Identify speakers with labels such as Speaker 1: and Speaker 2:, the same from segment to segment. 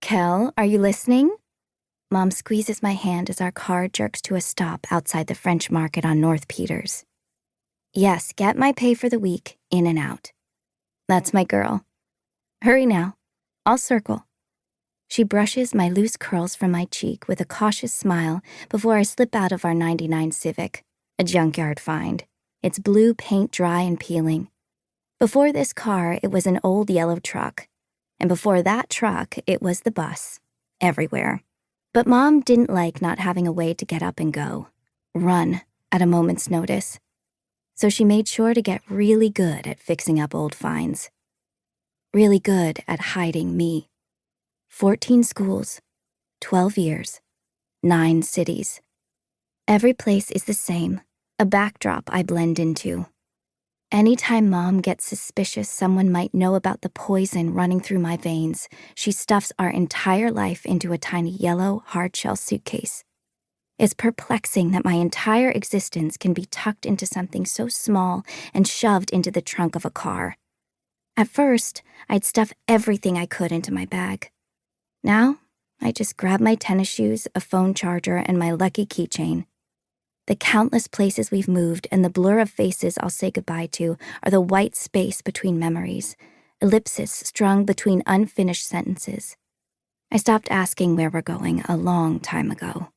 Speaker 1: Quell, are you listening? Mom squeezes my hand as our car jerks to a stop outside the French market on North Peters. Yes, get my pay for the week, in and out. That's my girl. Hurry now. I'll circle. She brushes my loose curls from my cheek with a cautious smile before I slip out of our '99 Civic, a junkyard find. Its blue paint dry and peeling. Before this car, it was an old yellow truck. And before that truck, it was the bus. Everywhere. But Mom didn't like not having a way to get up and go. Run at a moment's notice. So she made sure to get really good at fixing up old finds. Really good at hiding me. 14 schools, 12 years, 9 cities. Every place is the same, a backdrop I blend into. Anytime Mom gets suspicious someone might know about the poison running through my veins, she stuffs our entire life into a tiny yellow, hard-shell suitcase. It's perplexing that my entire existence can be tucked into something so small and shoved into the trunk of a car. At first, I'd stuff everything I could into my bag. Now, I just grab my tennis shoes, a phone charger, and my lucky keychain. The countless places we've moved and the blur of faces I'll say goodbye to are the white space between memories, ellipses strung between unfinished sentences. I stopped asking where we're going a long time ago.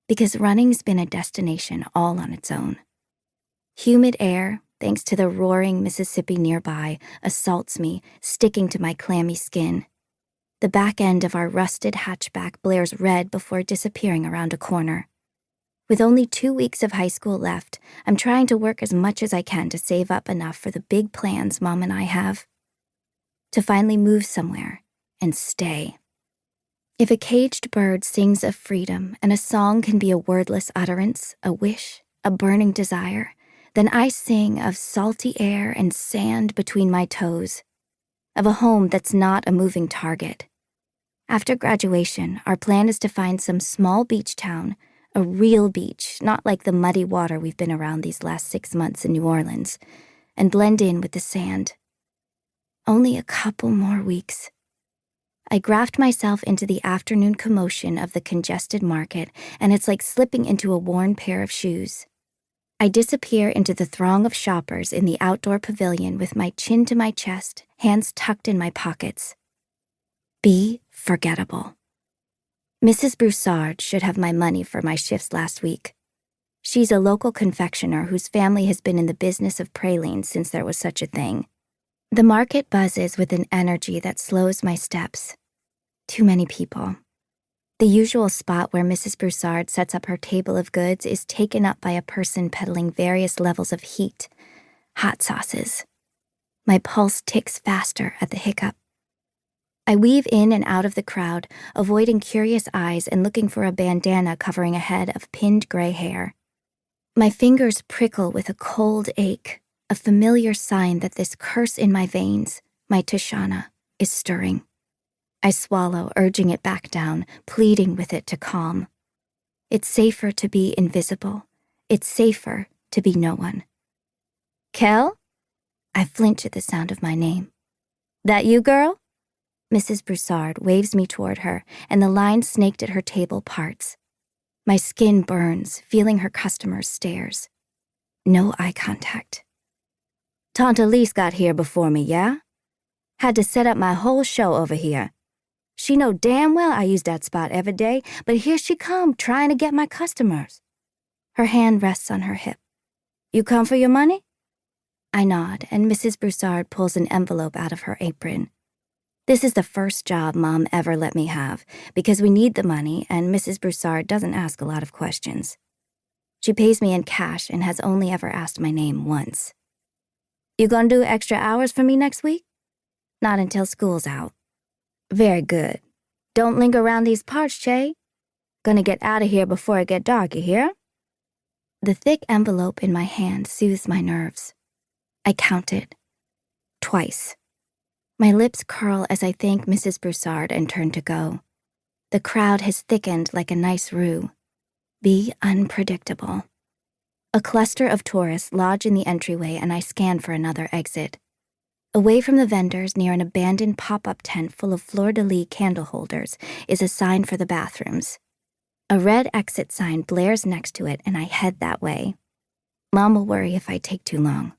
Speaker 1: Because running's been a destination all on its own. Humid air, thanks to the roaring Mississippi nearby, assaults me, sticking to my clammy skin. The back end of our rusted hatchback blares red before disappearing around a corner. With only 2 weeks of high school left, I'm trying to work as much as I can to save up enough for the big plans Mom and I have. To finally move somewhere and stay. If a caged bird sings of freedom and a song can be a wordless utterance, a wish, a burning desire, then I sing of salty air and sand between my toes, of a home that's not a moving target. After graduation, our plan is to find some small beach town, a real beach, not like the muddy water we've been around these last 6 months in New Orleans, and blend in with the sand. Only a couple more weeks. I graft myself into the afternoon commotion of the congested market, and it's like slipping into a worn pair of shoes. I disappear into the throng of shoppers in the outdoor pavilion with my chin to my chest, hands tucked in my pockets. Be forgettable. Mrs. Broussard should have my money for my shifts last week. She's a local confectioner whose family has been in the business of pralines since there was such a thing. The market buzzes with an energy that slows my steps. Too many people. The usual spot where Mrs. Broussard sets up her table of goods is taken up by a person peddling various levels of heat, hot sauces. My pulse ticks faster at the hiccup. I weave in and out of the crowd, avoiding curious eyes and looking for a bandana covering a head of pinned gray hair. My fingers prickle with a cold ache, a familiar sign that this curse in my veins, my Tishana, is stirring. I swallow, urging it back down, pleading with it to calm. It's safer to be invisible. It's safer to be no one. Quell? I flinch at the sound of my name. That you, girl? Mrs. Broussard waves me toward her, and the line snaked at her table parts. My skin burns, feeling her customers' stares. No eye contact. Tante Elise got here before me, yeah? Had to set up my whole show over here. She know damn well I use that spot every day, but here she come trying to get my customers. Her hand rests on her hip. You come for your money? I nod, and Mrs. Broussard pulls an envelope out of her apron. This is the first job Mom ever let me have, because we need the money and Mrs. Broussard doesn't ask a lot of questions. She pays me in cash and has only ever asked my name once. You gonna do extra hours for me next week? Not until school's out. Very good. Don't linger around these parts, Che. Gonna get out of here before it get dark, you hear? The thick envelope in my hand soothes my nerves. I counted. Twice. My lips curl as I thank Mrs. Broussard and turn to go. The crowd has thickened like a nice roux. Be unpredictable. A cluster of tourists lodge in the entryway and I scan for another exit. Away from the vendors, near an abandoned pop-up tent full of fleur-de-lis candle holders, is a sign for the bathrooms. A red exit sign blares next to it, and I head that way. Mom will worry if I take too long.